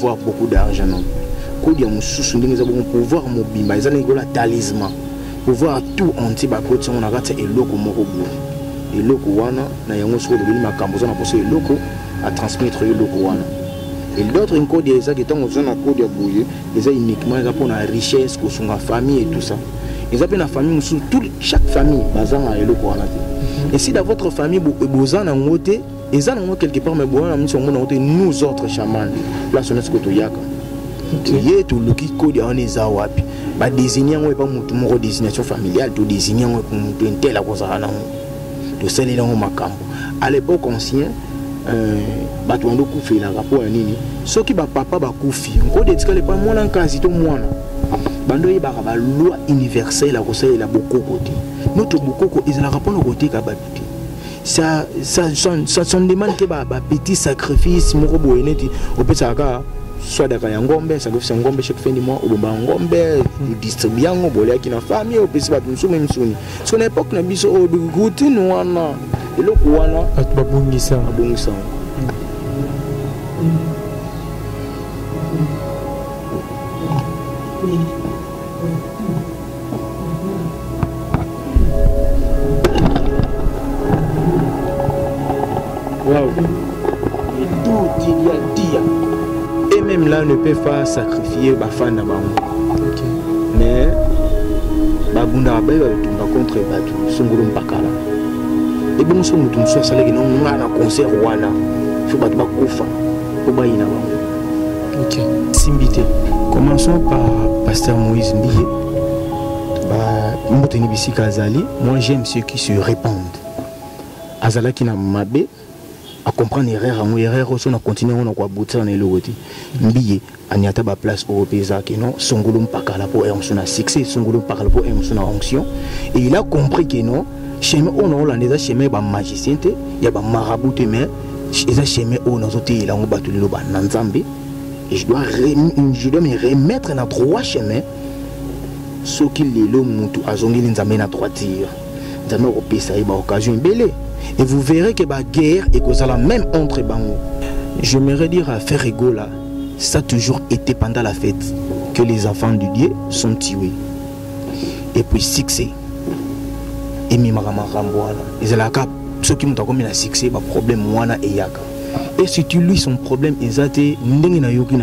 avoir beaucoup d'argent. Kodi ya mususu ndenge za bon pouvoir mobimba ezana ikola talisman. Pouvoir tout entier ba côté on a raté eloko moko bu. Eloko wana na yango so de bili makambo za na poso eloko à transmettre eloko wana. Et d'autres encore des gens qui sont dans code de bouillé, ils ont uniquement pour la richesse, pour la famille et tout ça. Ils ont la famille, chaque famille, et si dans votre famille, vous avez un côté, ils ont quelque part, mais nous autres chamans, là, c'est notre côté. Il y a tout le qui code en est à Wapi. Désigner pas mon désignation familiale, tout désigner un tel à cause de celle dans ma camp. À l'époque ancienne, batuando kufi la rapport nini soki ba papa ba kufi ngo detikale pa mwana nkazi to mwana bando yeba ba loi universelle la conseil la bokoko te notre bokoko ils la rapport côté ka ba biti ça son demande que ba petit sacrifice moko boyeneti opesa ka soit daka ya ngombe sacrifice ngombe chaque fin du mois obomba ngombe distribuer ngo bolia ki na famille opesa ba tumsumi msuni so na époque na biso o routine wana eloko wana babungisa waouh, et tout il y a dire et même là on ne peut pas sacrifier bafana na bango. OK, mais babunda ba contre batu songolo mpakala. Et bon, si nous sommes sur le concert, il faut que ok. Simbité. Commençons par Pasteur Moïse Mbiye. Moi, j'aime ceux qui se répandent. Azala qui n'a mabé à comprendre l'erreur, on a continué, on a quoi bouter en éloti. Mbiye, on y a ta place européenne qui non, Songolo Mpakala pour un succès, Songolo Mpakala pour une onction. Et il a compris que non. Chemin on a les chemin ba magicien te ya ba marabout mais les chemin on a zoté la on battu le ba nanzambe et je dois me remettre dans trois chemins ce qui les lo mutu azongi nzambe na droiture nzambe opesa ba occasion belé et vous verrez que ba guerre et que ça la même entre bango. Je m'aimerais dire à faire rigola, ça a toujours été pendant la fête que les enfants du Dieu sont tués et puis succès. Et ils ont ceux qui ont un succès, un problème, et si tu lui son problème, ils ont été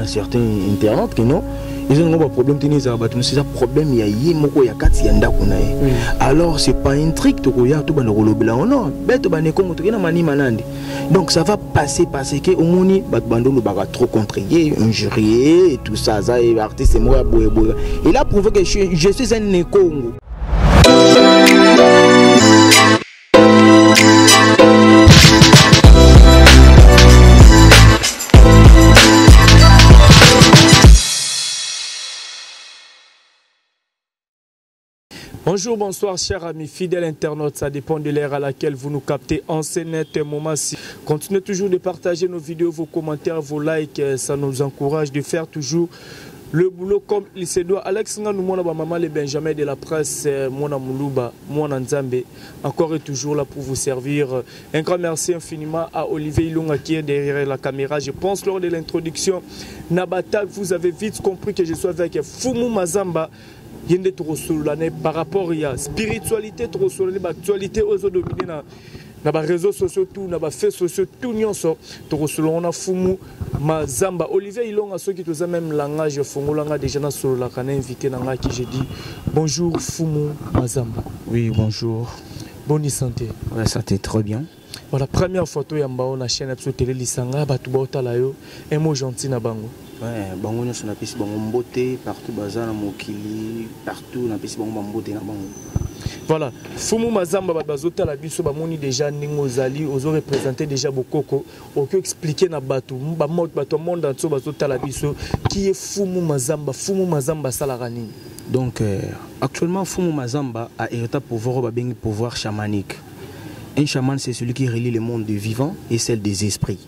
certains internautes qui non, ils ont un problème, c'est un problème, il y a 4 yanda. Alors c'est pas un trick, non, donc ça va passer parce que au moni trop contrarié, injurié et tout ça, ça est artiste moi et là prouvé que je suis un éco. Bonjour, bonsoir chers amis fidèles internautes, ça dépend de l'ère à laquelle vous nous captez en ce net moment-ci. Continuez toujours de partager nos vidéos, vos commentaires, vos likes, ça nous encourage de faire toujours le boulot comme il se doit. Alex Nga, nous, maman, les Benjamin de la presse, Mona Moulouba, Mona Nzambe, encore et toujours là pour vous servir. Un grand merci infiniment à Olivier Ilunga qui est derrière la caméra. Je pense lors de l'introduction, Nabata, vous avez vite compris que je suis avec Fumu Mazamba. Par rapport à la spiritualité, l'actualité aux autres dominés dans les réseaux sociaux, dans les faits sociaux, tout on a Fumu Mazamba. Olivier Ilonga, ceux qui ont même langage, Fongolanga déjà sur la canne invité qui j'ai dit bonjour Fumu Mazamba. Oui, bonjour. Bonne santé. Ouais, ça t'est très bien. Voilà, première photo yamba on a chaîne sur télé lisanga batubota layo un mot gentil na bango. Ouais, bango nyonso na pesi bango mbote partout bazana mokili partout na pesi bango mbote na bango. Voilà, Fumu Mazamba bazota la biso ba moni déjà ningo zali ozo représenter déjà bokoko oko expliquer na batu ba mot bato monde entier bazota la biso qui est Fumu Mazamba salarani. Donc actuellement Fumu Mazamba a hérité pouvoir chamanique. Un chaman, c'est celui qui relie le monde du vivant et celle des esprits.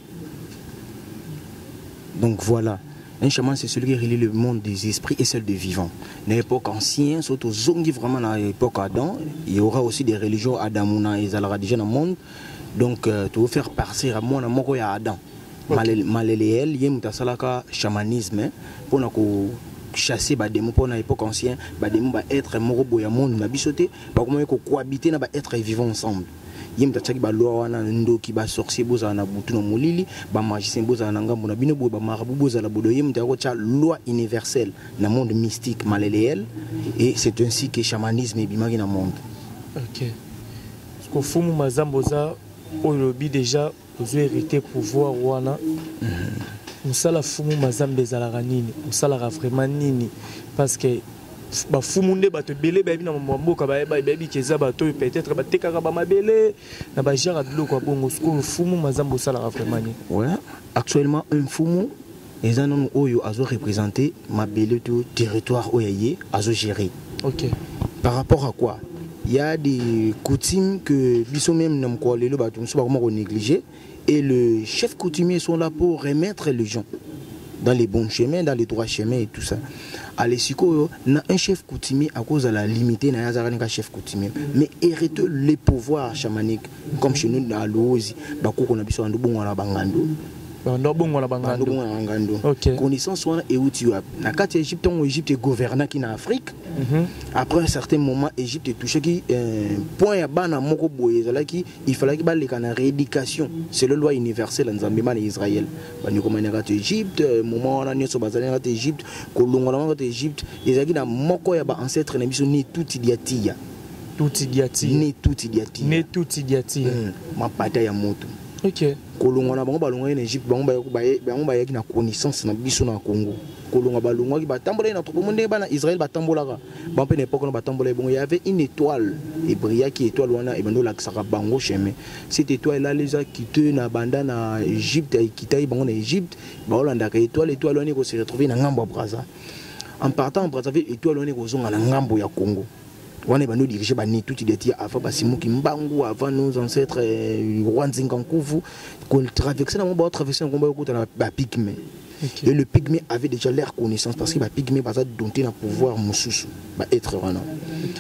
Donc voilà, un chaman, c'est celui qui relie le monde des esprits et celle des vivants. Dans l'époque ancienne, surtout vraiment dans l'époque Adam, il y aura aussi des religions Adamouna et Zalara déjà dans le monde. Donc, tu veux faire partir à moi, il y a Adam. Maleleel yé mutasalaka chamanisme pour chasser ba démons pour na époque ancien ba démons ba être morobo ya monde na bisoté ba comment ko cohabiter na ba être vivant ensemble yem tataki ba loi wana ndoki ba sorcier boza na butu no molili ba magicien boza na ngambo na bino bo ba marabu boza la bodo yem tako cha loi universelle na monde mystique maleleel et c'est ainsi que chamanisme bimaki na monde. OK. Parce que fumu mazamboza olobi déjà aux hérité pouvoir wana. Musala fumu mazambe zalaka nini musala vraiment nini parce que ba fumu nde bato belé ba bina mboka ba bi keza bato peut-être ba tekaka ba mabele na ba jara biloko bongo sko fumu mazambe sala vraiment nini. Ouais, actuellement un fumu les anon oyo azo représenter mabele tout territoire oyaye azo gérer. OK. Par rapport à quoi? Il y a des coutumes que biso même nam ko lelo bato so ba ko négliger. Et les chefs coutumiers sont là pour remettre les gens dans les bons chemins, dans les droits chemins et tout ça. Allez, si un chef coutumier à cause de la limité, n'a pas chef coutumier, mais hériter les pouvoirs chamaniques, comme chez nous dans l'Ozi, on a besoin de bon à la Bangando. Connaissance et où tu as. Na carte Égypte, en Égypte est gouvernant qui en Afrique. Après un certain moment, Égypte est touché qui point à bana moko boye qui il fallait que les canards rééducation. C'est le loi universelle en Zambie et Israël. Bah nous comment on Égypte, moment on a sur bazalé en Égypte, kolongo en Égypte, les qui na moko ya ba ancêtre na biso ni tout idiatia. Tout idiatia. Ni tout idiatia. Ni tout idiatia. Ma bataille à moto. OK. Kolongo na bango balonga en Égypte bango ba yaki na connaissance na biso na Congo. Kolonga balonga ki batambola na trop monde ba na Israël batambola ka. Ba pe n'époque na batambola bon il y avait une étoile et brilla qui étoile wana et bando la saka bango chemin. Cette étoile là les a quitté na banda na Égypte et quitté bango na Égypte ba Hollande ka étoile wana ko se retrouver na ngambo Brazza. En partant en Brazzaville étoile wana ko zonga na ngambo ya Congo. On est nous diriger ni tout il était avant Basimu Kimbangu avant nos ancêtres Rwanzingankuvu qu'on traversait dans mon traverser un combat au côté de la pygmée. Et le pygmée avait déjà l'air connaissance parce que la pygmée va dompter le pouvoir Moussous va être vraiment.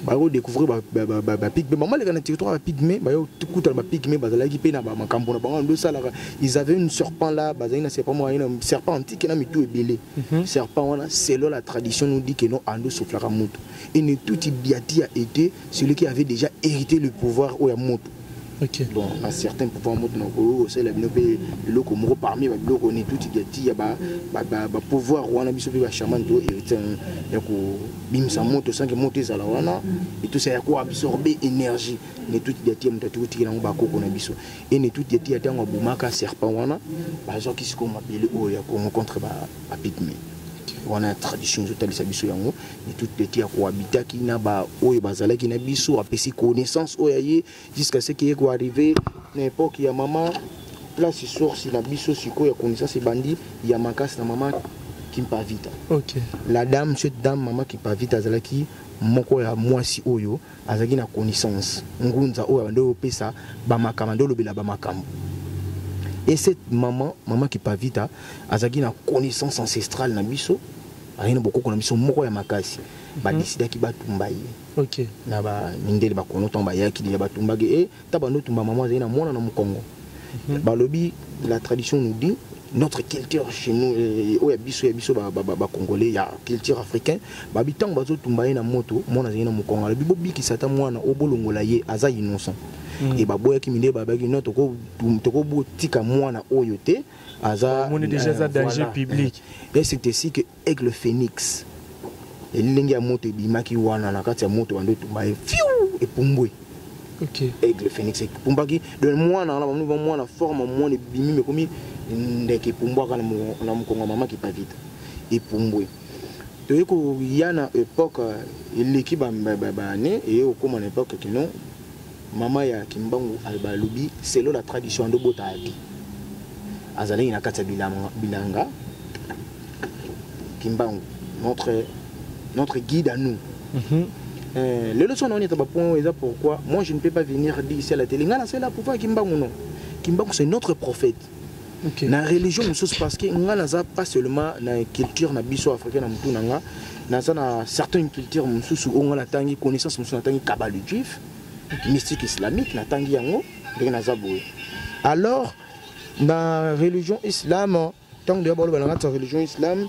Bah on découvrir la pygmée maman les gars territoire la pygmée bah tout coûte la pygmée bah là qui paye na ba makambo na bango ça là ils avaient une serpent là bah il c'est pas moi un serpent antique na mitou ebelé serpent là selon la tradition nous dit que non ando soufflera moto et ne tout Biati a été celui qui avait déjà hérité le pouvoir au Yamoto. OK. Bon, à certains pouvoirs moto c'est la binobe le komoro parmi les blocs on est tout Biati ya ba pouvoir wana biso ba chaman to hérité ya ko bimsa moto sans que moto za la wana et tout ça ya ko absorber énergie ne tout Biati mutatu tikina ngo ba koko na biso et ne tout Biati ya tango bumaka serpent wana ba zo kisiko mabele o ya ko contre ba pygmée. On a tradition totale sa biso yango et tout petit à cohabiter qui n'a ba oyo bazala qui n'a biso a pesi connaissance oyaye jusqu'à ce qui est arrivé n'importe qui a maman place source na biso siko ya connaissance et bandi ya makas na maman qui pas vite. OK. La dame cette dame maman qui pas vite azala qui moko ya mwasi oyo azaki na connaissance ngunza oyo ndo pesa ba makamando lobela ba makambo. Et cette maman qui pas vite azaki na connaissance ancestrale na biso ayina boko na biso moko ya makasi ba décida ki batumba ye. OK. Na ba mindele ba kono tomba ya ki ya batumba ge et tabando tumba maman azina mona na Mukongo. Ba lobi la tradition nous dit notre culture chez nous oya biso ba congolais ya culture africain ba bitango bazo tumba ye na moto mona azina Mukongo lobi bobi ki sata mwana obolongola ye aza innocent. Et baboya ki minde babaki no toko botika mwana oyo te aza on est déjà dans danger public. Et c'est ainsi que Aigle Phoenix et lingi ya moto bimaki wana na kati ya moto bando tumba e fiu e pumbwe. OK. Aigle Phoenix e pumbaki de mwana na bamu mwana forme mwana bimi me komi ndeke pumbwa kana na Mukongo mama ki pas vite e pumbwe. Toyeko yana époque l'équipe ba né et au comme en époque que non maman ya Kimbangu albalobi selon la tradition de Botaki azali na kati bilanga Kimbangu notre guide à nous. Les leçons on est pas point pourquoi moi je ne peux pas venir dire ici à la télé ngana c'est là pour voir Kimbangu non Kimbangu c'est notre prophète. OK. Na religion nous parce que ngana za pas seulement na culture na biso africaine na mutu nanga na certaines cultures mususu on la tangi connaissance mususu na tangi kabale juif mystique islamique na tangi yango de na zaboue. Alors dans la religion islam, tant que la religion islam,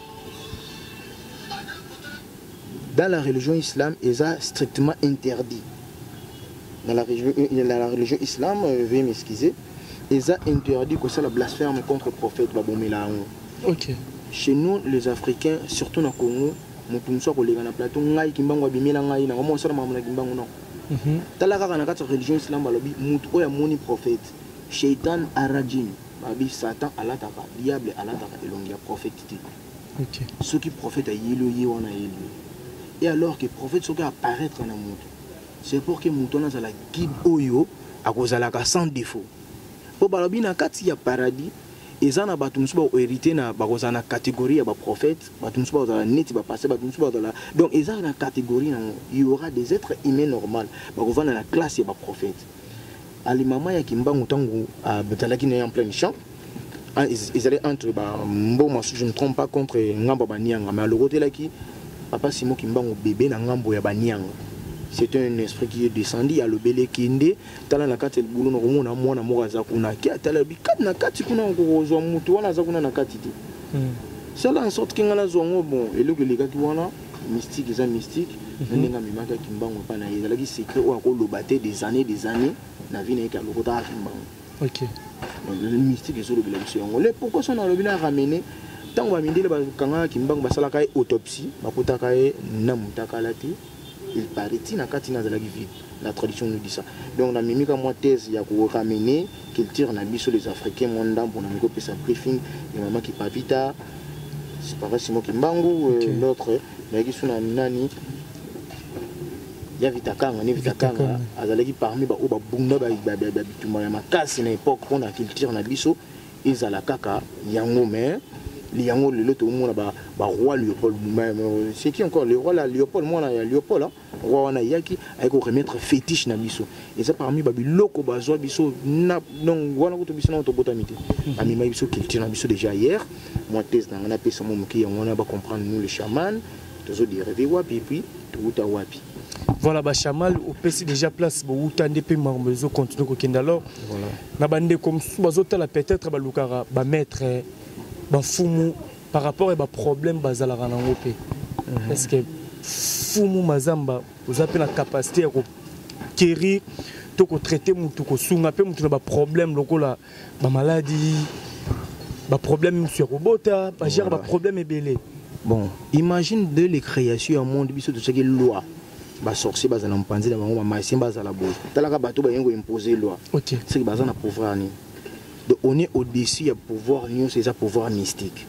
dans la religion islam, il est strictement interdit. Dans la religion islam, veuillez m'excuser, il est interdit que ça la blasphème contre le prophète Babomela. Ok. Chez nous, les Africains, surtout dans le Congo, nous sommes collègues dans plateau, nous sommes collègues dans la religion islam, nous sommes prophète. Shaitan arajim, Satan alataka, diable alataka, et l'on y a prophète. Ok. Ceux qui prophètent à Yélo, Yéwana Yélo. Et alors que le prophète soit apparaître dans le monde, c'est pour que Mouton a la guide Oyo à cause de la sans défaut. Pour Balabina, quand il y a paradis, et ça n'a pas tout hérité dans la catégorie de prophète, donc il y a une catégorie, il y aura des êtres humains normaux, dans la classe de prophète. À l'imam, il y a Kimba Moutango à Betalaki en plein champ. Ils allaient entre, je ne me trompe pas, contre Ngamba Banyanga, mais à l'autre là qui. Papa Simon Kimbango bébé na ngambo ya banyang. C'est un esprit qui est descendu, il y a le belé qui est tala na kati boulot no na mwana moraza kuna ki atala bi kat na kati kuna ko zo mutu wana za kuna na kati ti. C'est là en sorte que ngala zongo bon et le les gars qui wana mystique ils sont mystiques ndinga mimaka Kimbango pa na yela ki secret o ko lobaté des années na vie na ka lokota Kimbango. OK. Le mystique est sur le bilan ngolé pourquoi son a le bilan ramener tant que Mindele Bakanga Kimbango Basalaka autopsie, Bakutaka Namutakalati, il paraît na katina de la vide. La tradition nous dit ça. Donc la mimique à moi thèse, il y a pour ramener qu'il tire na biso les Africains mondam pour nous copier sa briefing, et maman qui pavita, c'est pas vrai Simon Kimbango, l'autre, mais qui sont nani. Il y a Vitakanga, Vitakanga, Azalaki parmi ba oba bunda ba bitumba ya makasi na époque on a qu'il tire na biso, ils à la kaka yango mais Liango le tout le monde roi Léopold c'est qui encore le roi là Léopold moi là Léopold roi na yaki avec remettre fétiche na biso et ça parmi babi loko bazwa biso na donc voilà ko to biso na to botamité ami ma biso culture na biso déjà hier moi thèse na on a pesa mo ki on a ba comprendre nous les chamans toujours dire wapi puis tout à wapi. Voilà, bah chamal au PC déjà place bo utande pe marmezo continue ko kenda alors voilà na bande comme bazota la peut-être ba lukara ba maître Fumu par rapport à des problèmes bazala ranangope. Est-ce que Fumu Mazamba vous avez la capacité à guérir, de traiter mutu ko sunga pe mutu na ba problème lokola ba maladie, ba problème sur robota, ba gérer ba problème ebelé. Bon, imagine de les créations au monde biso de ce qui est loi. Ba sorcier bazala mpanzi na bango ba maïsien bazala bo. Talaka bato ba yengo imposer loi. OK. C'est que bazana pouvoir ni. Donc on est au-dessus du pouvoir, c'est un pouvoir mystique.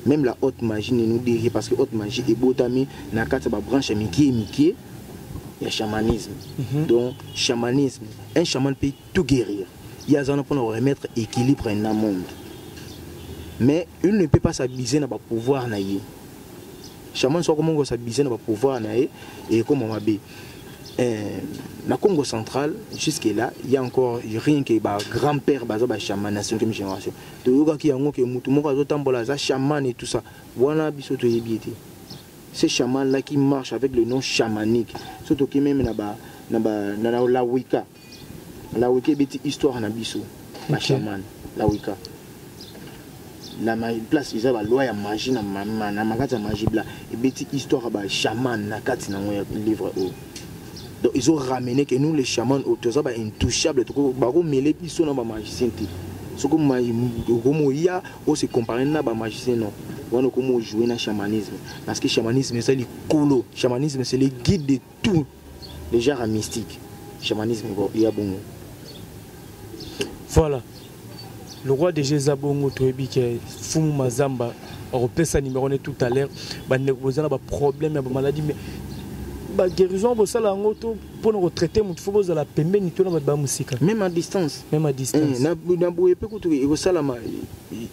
Même la haute magie nous dit parce que la haute magie est botami, dans la branche Mickey, il y a chamanisme. Donc, chamanisme, un chaman peut tout guérir. Il y a un pour remettre équilibre dans le monde. Mais il ne peut pas s'abuser dans le pouvoir. Chaman soit comment s'abuser dans le pouvoir et comme on m'a dit. La Congo central, jusque là, il y a encore rien que grand-père baza chaman na 5e génération. De yoga qui yango que mutu moko azotambola za chaman et tout ça. Voilà biso to yebité. Ces chamans là qui marchent avec le nom chamanique. Surtout qui même na la Wicca. La Wicca beti histoire na biso. Ba chaman, la Wicca. La place ils ont la loi ya magie na makata magie bla et beti histoire ba chaman na kati na livre o. Donc ils ont ramené que nous les chamans autour intouchables, ils mêlé piso na ba magicien te. Ce que comme il y a aussi comparé na ba magicien non. On comment jouer na chamanisme parce que chamanisme c'est le colo, chamanisme c'est le guide de tout les genres mystiques. Chamanisme il y a bon. Voilà. Le roi de Jézabongo Toebi qui est Fumu Mazamba, on repère sa numéro tout à l'heure, bah vous avez un problème, une maladie mais la guérison pour nous retraiter, il faut que la pembe ni tout la musique. Même à distance. Même à distance.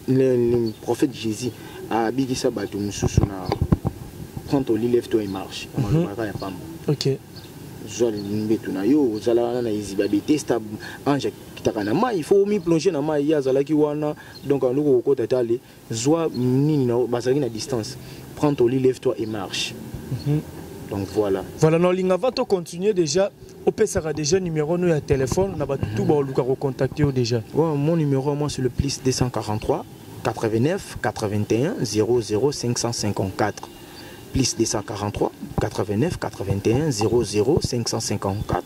Le prophète Jésus a dit ça bateau na quand on lève-toi et marche. OK. Il faut m'y plonger dans ma donc en nous côté d'aller zoa ni na distance. Prends ton lit, lève-toi et marche. Donc voilà. Voilà, non, va to continuer déjà. Au sera déjà numéro de téléphone, on va tout recontacter déjà. Ouais, mon numéro, moi, c'est le plus 243 89 81 00 554. Plus 243 89 81 00 554.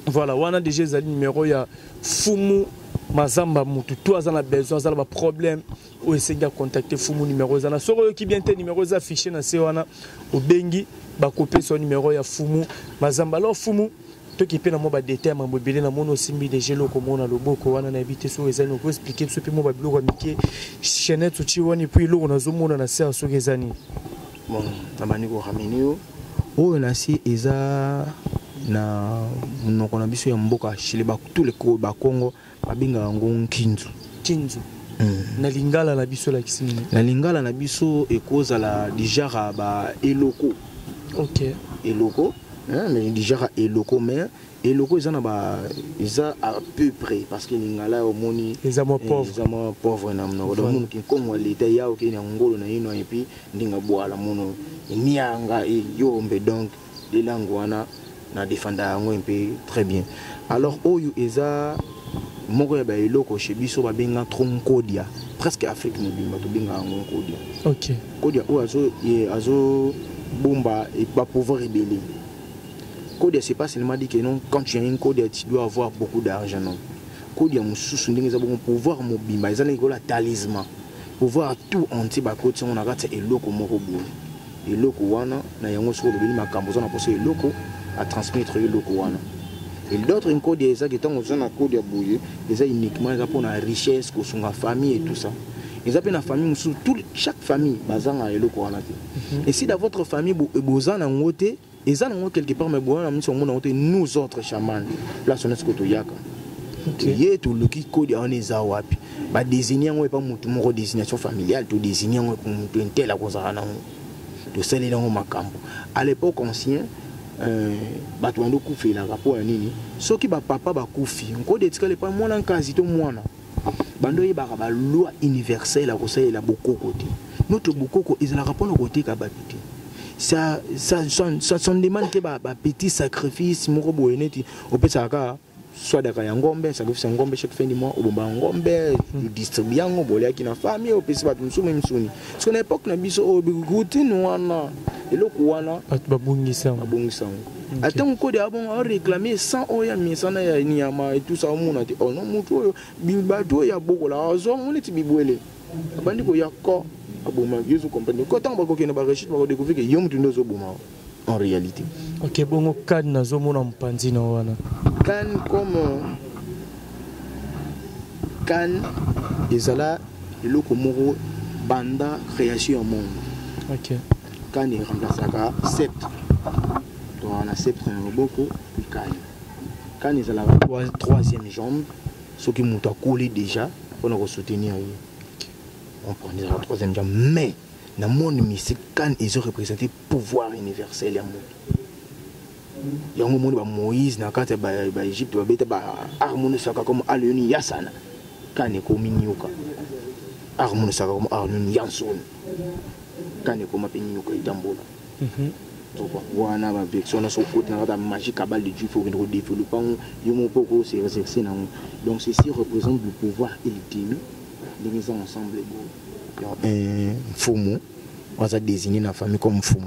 Voilà, on a déjà le numéro, il y a Fumu Mazamba Moutou. Toi, on a besoin, on a un problème. Ou essayer de contacter Fumu numéro. On a sur qui vient tes numéros affichés dans Sewana au Bengi. Ba copier son numéro ya Fumu Mazamba. Alors Fumu, toi qui paie dans mon détail, mon mobile, dans mon simbi de gelo comme on a le beau, qu'on a habité sur les années, on peut expliquer ce que mon babilo amitié, chaînette ou chiwani, puis l'eau, on a zoomé dans la serre sur les années. Bon, na maniko ramenio. Oh, on a si Eza na on a biso ya mboka chile ba tous les Congo, babinga ngon Kinzu. Kinzu. Na lingala na biso la kisini. Na lingala na biso ekozala déjà ba eloko. OK. Eloko, mais déjà eloko mais eloko ils en ba ils à peu près parce que lingala au moni les amours pauvres. Les amours pauvres na mno. Donc mon qui comme l'état ya OK na ngolo na ino et puis ndinga boala mono nianga et yombe donc les langues wana na défenda ngo un peu très bien. Alors oyo eza moko ya ba eloko chez biso ba benga troncodia presque Afrique mobimba to benga ngo kodia. OK. Kodia o azo bomba et pas pouvoir révéler. Kodia c'est pas seulement dit que non quand tu as un kodia tu dois avoir beaucoup d'argent non. Kodia mususu ndenge za bon pouvoir mobimba ezana ikola talisman. Pouvoir tout entier ba kotia on a rata eloko moko boule. Eloko wana na yango soko beli makambo na poser eloko à transmettre eloko wana. Et d'autres une code des qui sont dans code à bouiller, ils ont uniquement pour la richesse, pour son famille et tout ça. Ils appellent la famille sous chaque famille basant à elo quoi. Et si dans votre famille vous en avez voté, ils en ont quelque part mais bon nous autres chamans, place on est ce que tu y a. Et tout le qui code on est à wapi. Bah désigner on est pas mon désignation familiale, tout désigner on est un tel à cause de celle là on macambo. À l'époque ancien bato ando kufi la rapport ya nini soki ba papa ba kufi ngo detikale pa mwana nkazi to mwana bando ye ba loi universelle a kosa la bokoko te notre bokoko is la rapport côté ka babité ça son demande que ba petit sacrifice moko boyeneti opesa ka soit daka ya ngombe sacrifice ngombe chaque fin du mois obomba ngombe distribuer ngo bolia ki na famille opesa ba msumi msuni so na époque na biso routine wana eloko wana babungisa attends ko de abon a réclamer 100 oya misana ya nyama et tout ça mona te oh non mutu oyo bibato ya bokola azo on eti bibwele abandi ko yakko aboma yesu comprendre ko tant ba ko kena ba rechit ba ko découvrir que yom tundo zo boma en réalité. OK bongo kan na zo mona mpanzi na wana kan comme kan ezala eloko moko banda création au monde. OK. Quand il remplace la sceptre, donc on a sceptre beaucoup, puis quand il a la troisième jambe, ce qui m'a collé déjà, on a soutenir, on prend la troisième jambe. Mais dans le monde mystique, quand ils ont représenté le pouvoir universel, il y a un moment où Moïse, dans l'Égypte, il y a harmonie comme Aluni Yassana, quand il est comme Nyoka, harmonie comme Aluni Yanson. Quand il comme appelé Nyoka Dambola. Donc voilà, avec son côté, la magie cabale de Dieu, il faut développer. Il y a beaucoup c'est exercer. Donc ceci représente le pouvoir ultime. Les maisons ensemble. Un Fumu, on va désigner la famille comme Fumu.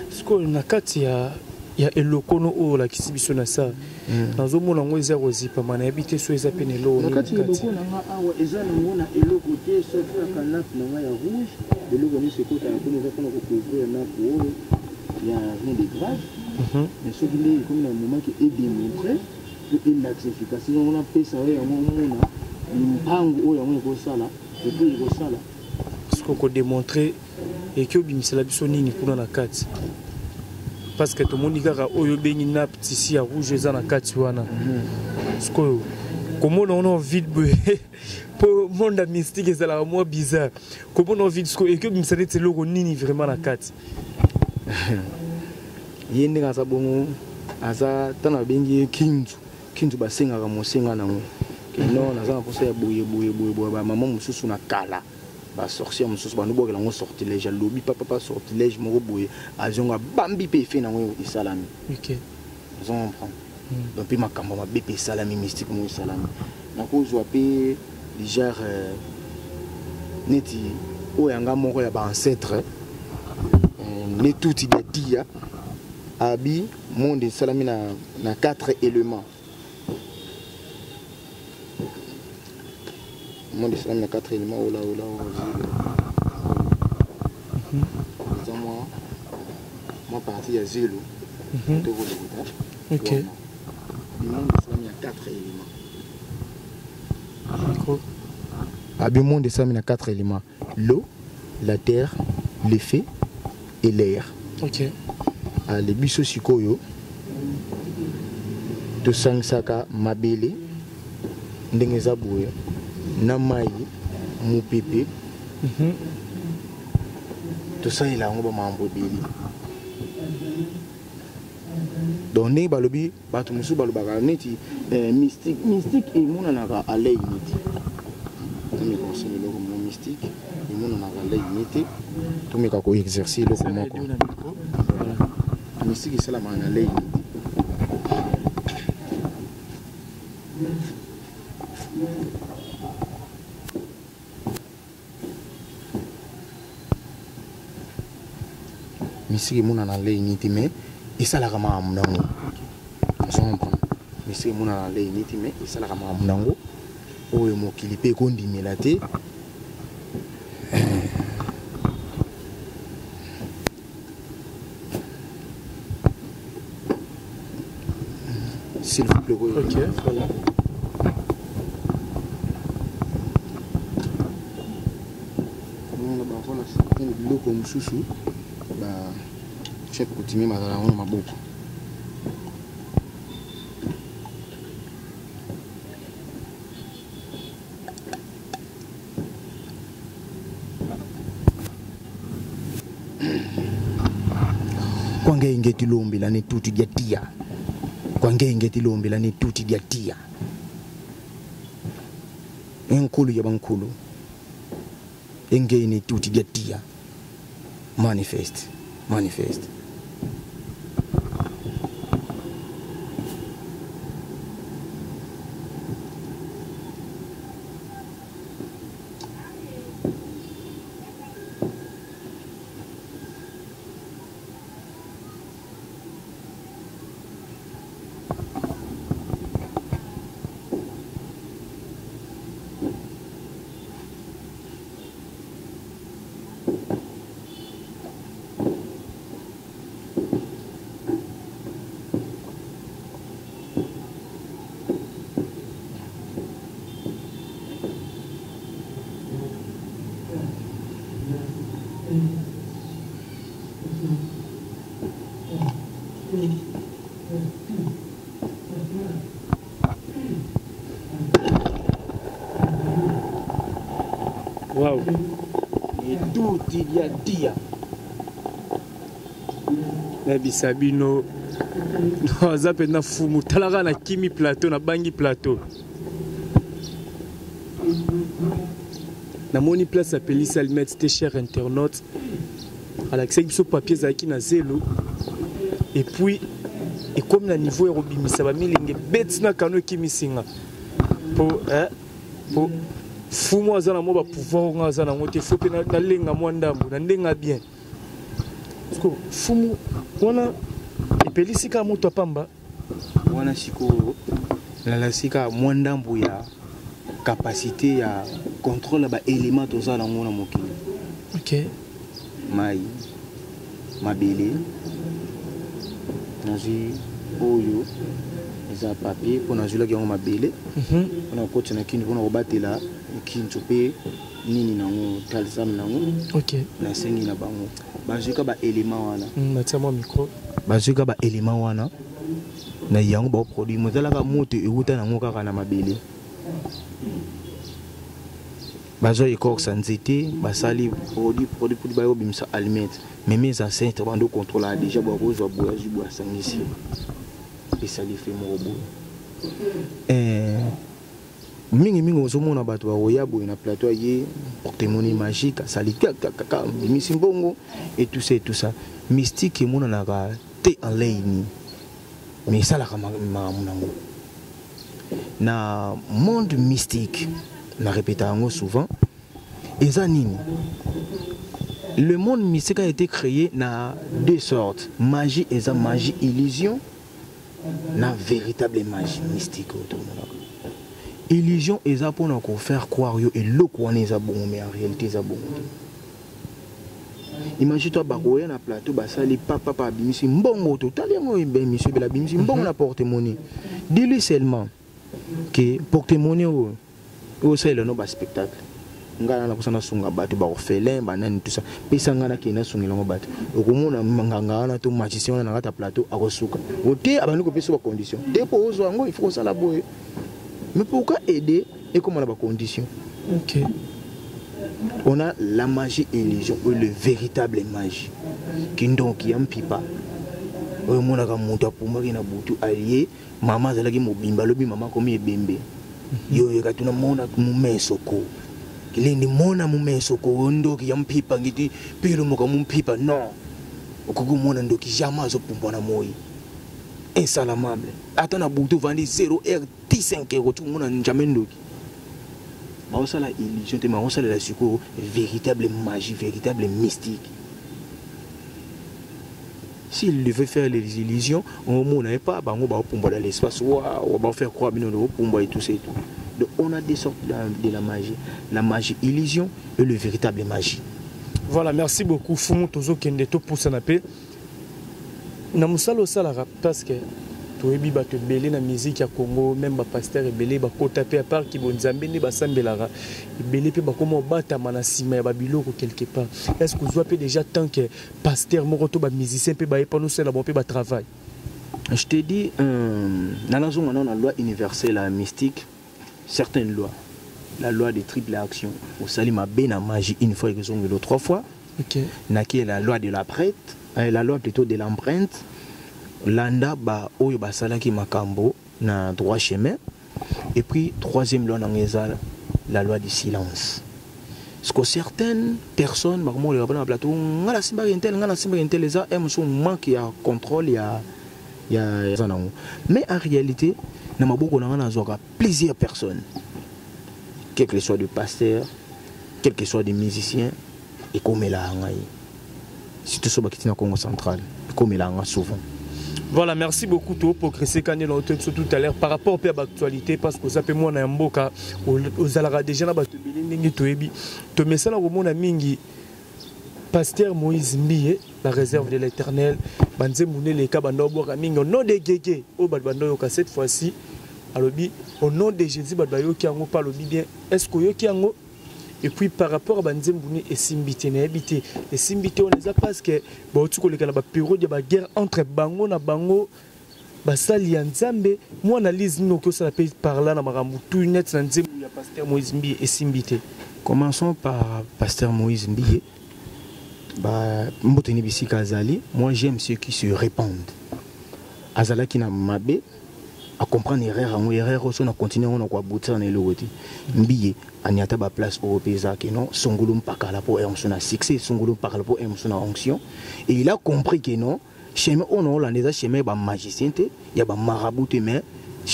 Parce que na kati ya eloko no o la kisibiso na sa. Nazo mona ngo eza rozipa mana habité so eza penelo na kati eloko na nga awa eza na ngona eloko te so ka nap na nga ya rouge eloko ni se kota ko eza ko couvrir na ko ya rien de grave. Mais ce qui est comme un moment qui est démontré que l'acidification on a pesa ya mona mpango o ya mona ko sala et puis ko sala parce qu'on démontrer et que bimisela biso nini kuna na kati. Parce que tout le monde dit que bengi nap tisi ya rouge eza na kati wana. Parce que comment on a envie de pour monde mystique c'est la moins bizarre. Comment on a envie de et que me c'est le nini vraiment na kati. Yende nga sabongo asa tana bengi kinzu basenga ka mosenga nango. Que non na za posa ya boye ba maman mususu na kala. ba sorcier mususu ba nubo kelango sortilège lobby papa sortilège moko boye azonga bambi pe fe nango isalami. OK. Vous comprenez. Donc puis makambo ma bépé salami mystique mo salami. Na ko zo pe genre neti o yanga moko ya ba ancêtre ne tout dia abi monde salami na 4 éléments. Monde salami na 4 éléments ola moi parti à zéro. OK. Le monde salami na 4 éléments. Le monde salami na 4 éléments. L'eau, la terre, le feu et l'air. OK. Les biso sikoyo to sangsaka mabele ndenge za boye na mai mupepe to saila ngo ba mambo beli donc ne balobi batu musu balobaka neti mystique et monanaka à l'œil neti to me conseiller le mot mystique et monanaka à l'œil neti to me ka ko exercer le moko mystique c'est la main à l'œil neti. Mystique mon à l'œil neti mais et ça la rama amunango. Mystique mon à l'œil neti mais et ça la rama amunango. Oyo mokili pe ko ndimela te. S'il vous plaît. OK, voilà. On comme chouchou. Bah chef coutumier mazala on maboko. Kwange ingeti lombi la ne tuti diatia. Kwange ingeti lombi la ne tuti diatia. Enkulu ya bankulu. Enge ne tuti diatia. Manifeste. Wow. Et tout il y a dia. Na bisabino no zape na fumu talaka na kimi plateau na bangi plateau. Na moni place appelée Salmet, c'était cher internaute. À l'accès de papier zaki na zélo. Et puis et comme na niveau Eurobi ça va milinge bets na kano kimi singa. Pour fumu azana mo ba pouvoir ngazana ngote faut pe na lenga mwandambu na ndenga bien. Parce que fumu wana epeli sika moto pamba wana siko la sika mwandambu ya capacité ya contrôle ba élément tozala ngona mokili. OK. Mai mabele nazi oyo eza papier pour nazula ki mabele on a côté na kini on batela kintu pe nini nango talsam nango. OK. Na sengi na bango bazuka ba élément wana matama micro bazuka ba élément wana na yango ba produit mozala ka moto euta nango kaka na mabele bazo ekor sanzete basali produit pour bayo bimsa allumette mais mes ancêtres bando contrôler déjà ba bozo boaji bo sangisi et ça lui fait mon robot mingi ozomona bato ba oyabo na plateau yé porte-monnaie magique salika kaka misimbongo et tout ça mystique mona na te en ligne mais ça la mamunango na monde mystique na répété souvent ezanini le monde mystique a été créé na deux sortes magie et magie illusion na véritable magie mystique autour de illusion est pour nous faire croire et le quoi n'est bon mais en réalité c'est bon. Imagine-toi baroyer na plateau basali papa bimisi mbongo total yango ben monsieur bela bimisi mbongo na porte-monnaie. Dis-lui seulement que porte-monnaie au c'est le nom ba spectacle. Ngana na kusana sunga bato ba orphelin banani tout ça. Pesa ngana kina sungi longo bato. Okomona nganga na to magicien na ta plateau akosuka. Ote abanu ko pesa ba condition. Depo ozo ngo il faut ça la boye. Mais pourquoi aider et comment on a des conditions? Ok. On a la magie et l'illusion, ou le véritable magie. Qui donc y a un pipa. On a un monta pour moi qui n'a boutu allié. Maman zala qui mobimba lobi maman comme y bembe. Yo y a tout le monde a moume soko. Qui l'est ni mona moume soko. On qui y a un pipa qui dit pire mo comme un pipa non. Au coup mona ndo qui jamais zo pour moi moi. Insalamable. Attends na boutu vandi 0 r 5 euros tout le monde n'a jamais ndoki. Mais on sait la illusion, mais on sait la sucre véritable magie, véritable mystique. S'il veut faire les illusions, on n'a pas, on va dans l'espace, on va faire croire et tout ça. Donc on a des sortes de la magie illusion et le véritable magie. Voilà, merci beaucoup. Fumu Tozo Kendeto pour s'en appeler. Namusalo Salara parce que toyebi bato belé na musique ya Congo même ba pasteur belé ba kota pe à part ki bonzambe ne ba sambelara belé pe ba komo bata manasima ya babiloko quelque part. Est-ce que vous avez déjà tant que pasteur moko to ba musicien pe ba epano c'est la bon pe ba travail? Je te dis dans la loi universelle la mystique certaines lois. La loi de triple action au salima bena magie une fois et que sont trois fois. OK. Na qui est la loi de la prête, la loi plutôt de l'empreinte. Landa ba oyo basalaki makambo na droit chemin et puis troisième loi la loi du silence. Parce que certaines personnes marmo le na plateau ngala simba intel les a sont manque ya contrôle ya zanango. Mais en réalité na maboko na zoka plusieurs personnes quel que soit du pasteur, quel que soit des musiciens et comme la ngai. Surtout sur bakiti na Congo central, comme la ngai souvent. Voilà, merci beaucoup pour Chrissy Kanye tout à l'heure par rapport à l'actualité parce que ça peut moi na mboka aux alara déjà na bato bilingi toyebi to mesala ko mona mingi pasteur Moïse Mbiye la réserve de l'Éternel banze mune le kabando boka mingi au nom de Gege au bando yoka cette fois-ci alobi au nom de Jésus badayo ki ango pa lobi bien est-ce que yo ki ango. Et puis par rapport à Banzembouni et Simbité, et Simbité on les a parce que la période de la guerre entre Bango et Bango, Basali et Nzambe, moi analyse nous que ça peut par là dans Maramou tout net dans Nzembouni pasteur Moïse Mbiye et Simbité. Commençons par pasteur Moïse Mbiye. Mboteni bisika azali, moi j'aime ceux qui se répandent. Azala qui n'a mabé à comprendre erreur aussi on a continué on a quoi bouter en eloti Mbiye aniata ba place européenne que non songolo mpaka la pour on a succès songolo mpaka pour on a onction et il a compris que non chemin on a les chemin ba magicien te ya ba marabout mais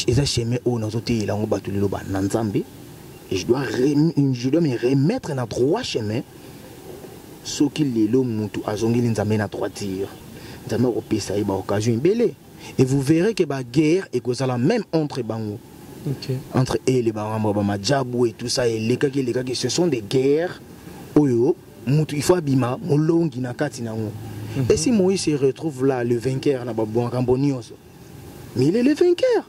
les chemin on a autres il a on battu le ba nanzambe et je dois me remettre dans droit chemin ce qu'il est l'homme mutu azongili nzambe na droiture nzambe au pesa ba occasion belé. Et vous verrez que la guerre est cause la même entre Bango. Okay. Entre eux, les Madjabou et tout ça, et les gars, ce sont des guerres. Oyo, il faut abima, molongi na katina. Et si Moïse se retrouve là, le vainqueur, mais il est le vainqueur.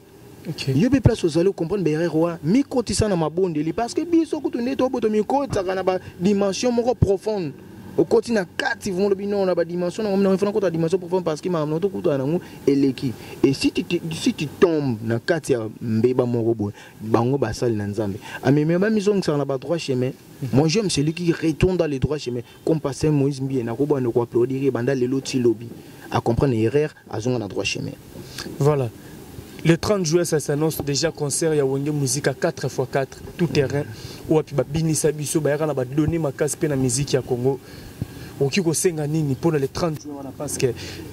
Il y a des places où vous allez comprendre que roi, mi kotisa na mabondeli parce que biso kutunde to boto mi kota kana ba dimension moko profonde. Au côté na 4 ils vont le binon na ba dimension na on fait une dimension profonde parce que ma non to kuta na ngo eleki. Et si tu tombes na 4 ya mbeba moko boy bango ba sali na nzambe. Mais même ils sont na ba droit chemin. Moi j'aime celui qui retourne dans les droits chemin comme pasteur Moïse Mbiye na ko ba no ko applaudir banda le loti lobby à comprendre l'erreur à zonga na droit chemin. Voilà. Le 30 juillet, ça s'annonce déjà concert, il y a une musique à 4x4, tout terrain. Ou puis Bini Sabiso, il y a donné ma casse la musique à Congo. Oki ko senga nini pour le 30 juillet parce que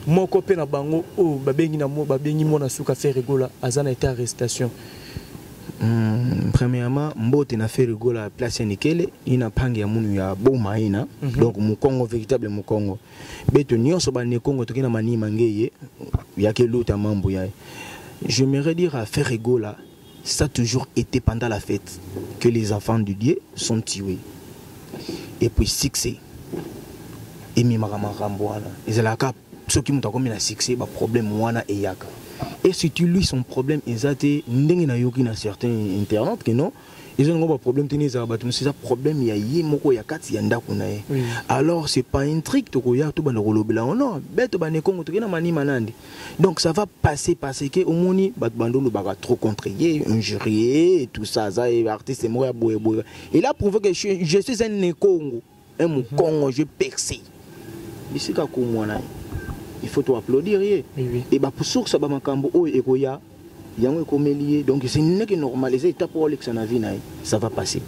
mon copain na bango o babengi na mo babengi mona suka faire rigola azana été arrestation. Premièrement, mbote na fait rigola place nikele ina pangi ya munu ya boma ina donc mu Congo véritable mu Congo. Beto nyonso ba ne Congo tokina mani mangeye ya ke luta mambo ya. J'aimerais dire à faire rigola, ça a toujours été pendant la fête que les enfants de Dieu sont tués. Et puis succès. Et mimara ramboana. Ils la cap ceux qui m'ont comme un succès, ba problème wana et yaka. Et si tu lui son problème exacté ndenge na yoki na certains internautes que non ils ont un problème tenir ça ba c'est ça problème ya yi moko ya kati ya ndako na ye. Alors c'est pas un trick to ya to ba no lobela non beto ba ne kongo to na mani manandi. Donc ça va passer parce que au moni ba bandolo ba trop contré injurier et tout ça ça et artiste moi boye boye. Il a prouvé que je suis un Congo, un Congo je percé. Ici ka ko mwana il faut toi applaudir et bah pour ça ça va makambo o ekoya yango ekomelié donc c'est n'est que normalisé étape pour ça va passer.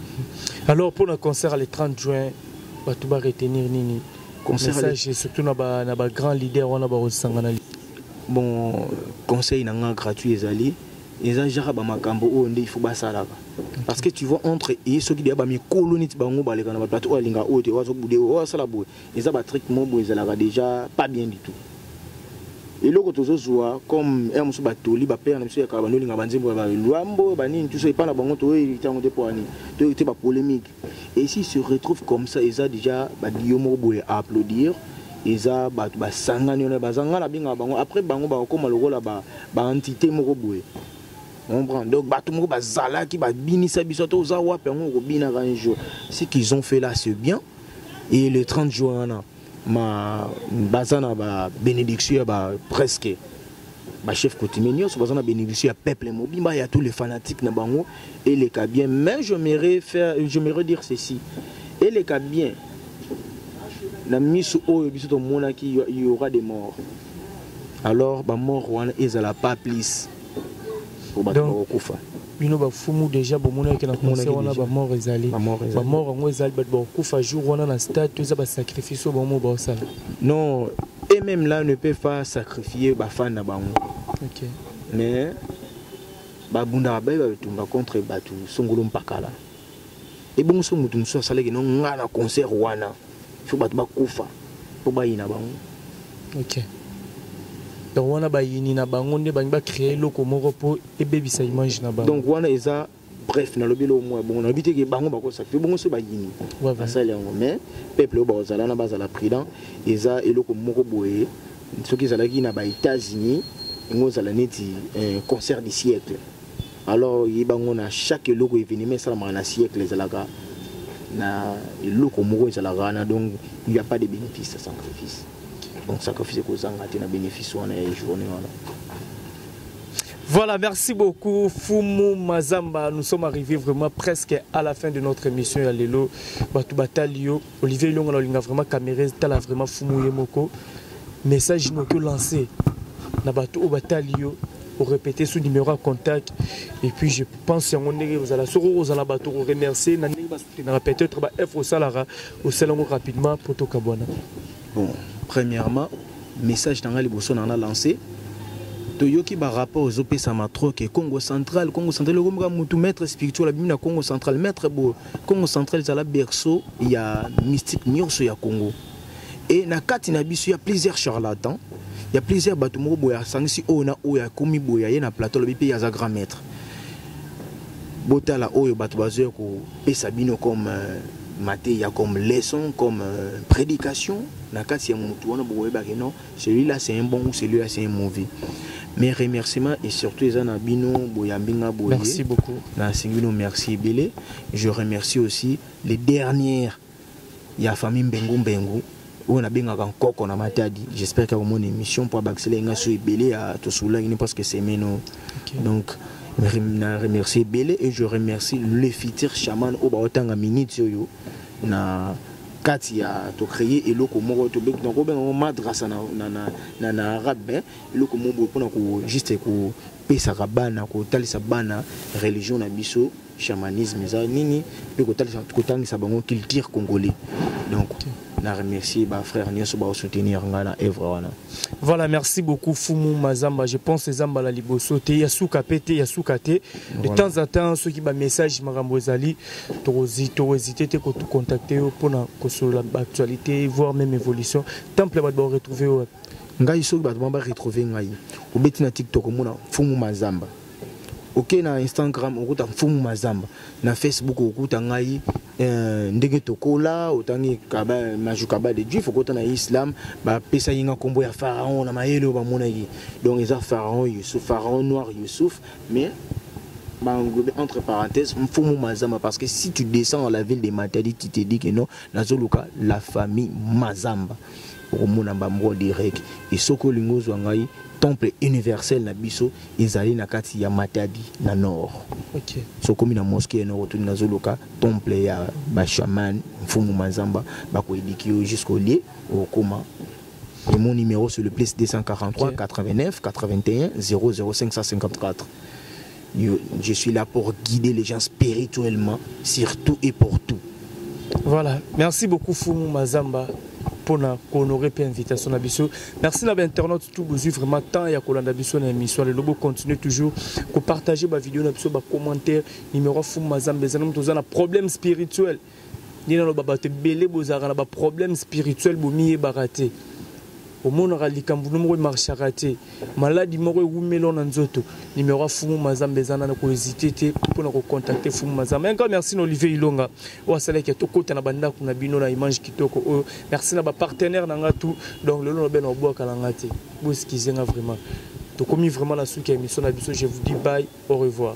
Alors pour le concert le 30 juin bah tu vas retenir nini concert message surtout na ba grand leader wana ba osangana bon conseil nanga gratuit ezali ezajara ba makambo o ndé il faut ba salaka parce que tu vois entre et ceux qui dia ba mi colonite bango ba lekana ba plateau alinga o te wazo bude o sala boy eza ba trick mo boy ezalaka déjà pas bien du tout. Et là, quand on comme un monsieur batoli, ba père, monsieur Kabano, linga banzimbo, ba luambo, bani, tout ça, il parle bango, toi, il tient de poignet, toi, il était pas polémique. Et s'il se retrouve comme ça, ils ont déjà, ba Guillaume Boye à applaudir, ils ont, ba sangani, ba zanga la binga bango, après bango, ba comme le rôle ba entité moko boye. On prend donc ba tout moko ba zala qui ba bini sa bisoto, zawa, pengo robina ranjo. Ce qu'ils ont fait là, c'est bien. Et le 30 juin, ma bazana ba bénédiction ba presque ba chef coutumier so bazana bénédiction à peuple mobimba y a tous les fanatiques na bango et les cas bien mais je m'aimerais dire ceci et les cas bien la mise au biso mona qui il y aura des morts alors ba mort wana ezala pas plus pour ba kufa bino ba fumu déjà bo mona ke na concert wana ba mort ezali ba mort ngo ezali ba kufa jour wana na stade to za ba sacrifice bo mo ba sala non et même là ne peut pas sacrifier ba fan na bango. OK mais ba bunda ba tumba contre batu songolo mpakala et bon so mutu so sala ke no ngana concert wana faut ba kufa pour ba ina bango. OK donc wana ba yini na bango nde ba créer loko moko po e bebisa image na bango donc wana eza bref na lobelo au moins bon on habite que bango ba ko sacrifier bongo so ba yini ça yango mais peuple ba ozala na bazala prudent eza eloko moko boye soki ezalaki na ba États-Unis ngozala neti un concert du siècle alors yibango na chaque eloko événement ça na siècle ezalaka na eloko moko ezalaka na donc il y a pas de bénéfice à sacrifice. Donc sacrifice que ça a bénéfice on est journée voilà. Merci beaucoup Fumu Mazamba. Nous sommes arrivés vraiment presque à la fin de notre émission ya lelo batu batalio Olivier Longa na vraiment caméra tala vraiment Fumu Yemoko message no que lancer na batu au batalio pour répéter ce numéro à contact et puis je pense qu'on est vous allez sur aux ala batu remercier na peut-être ba F au salara au salon rapidement pour to kabona. Bon premièrement message dans les bosso on a lancé toyoki ba rapport aux OP Samatro que Congo central le mutu maître spirituel la bimina Congo central maître bo Congo central za la berceau il y a mystique nyonso ya Congo et na kati na biso il y a plusieurs charlatans il y a plusieurs batu mo boya sangisi ona oya komi boya ye na plateau le bipe ya za grand maître botala oyo batu bazo ko pesa bino comme maté il y a comme leçon comme prédication na kati ya mutu wana boye ba non celui-là c'est un bon ou celui-là c'est un mauvais. Mes remerciements et surtout les anabino boyambinga boye. Merci beaucoup. Na singino merci belé. Je remercie aussi les dernières il y a famille Mbengu on a bien encore qu'on a matadi. J'espère qu'à mon émission pour accélérer nga so belé à to soulagner parce que c'est meno. Donc je remercie belé et je remercie le futur chaman au baotanga minute yo na Katia to créer et loko moko to donc ben madrasa na arabe loko moko pour ko juste ko pesaka bana ko talisa bana religion na biso chamanisme za nini pe ko talisa ko tangisa bango culture congolais. Donc na remercier ba frère nyonso ba soutenir ngana œuvre wana. Voilà, merci beaucoup Fumu Mazamba. Je pense que Zamba la liboso te yasuka pete yasuka te. De temps en temps ceux qui ba message marambozali torosité te ko contacter pour na ko sur l'actualité voir même évolution. Temple ba retrouver ngai so ba retrouver ngai. Obeti na TikTok mona Fumu Mazamba. Ok, na Instagram okuta Fumu Mazamba, na Facebook okuta ngai ndenge tokola otangi kaba majukaba de juif okota na islam ba pesa yinga kombo ya pharaon na mayelo ba monaki. Donc ils a pharaon Youssouf, pharaon noir Youssouf, mais bah englobé entre parenthèses Fumu Mazamba, parce que si tu descends dans la ville de Matadi tu te dis que non nazoluka la famille Mazamba au monamba mbo direct et soko lingozo ngai temple universel na biso ezali na kati ya Matadi na nord. OK. So comme na mosquée na retourner na zoloka temple ya ba chaman Fumu Mazamba ba ko édikio jusqu'au lieu au coma. Et mon numéro c'est le plus 243 okay. 89 81 00 554. Je suis là pour guider les gens spirituellement, surtout et pour tout. Voilà, merci beaucoup Fumu Mazamba pour honorer une invitation à Bisso. Merci à l'internaute tout besoin vraiment temps et à Kolanda Bisso dans l'émission. Le lobo continue toujours à partager ma vidéo na Bisso, commentaire numéro Fumu Mazamba. Nous avons un problème spirituel. Nous avons un problème spirituel bomi baraté. Au monde ralikambu numéro marche raté. Maladie moro wumelon nzoto. Numéro Fumu Mazamba zana na ko hésiter pour nous contacter Fumu Mazamba. Encore merci Olivier Ilonga. Wa sala ke tokota na banda kuna bino na image kitoko. Merci na ba partenaire na ngatu. Donc le long ben oboka la ngati. Bo skizenga vraiment. To komi vraiment la souki émission na biso, je vous dis bye, au revoir.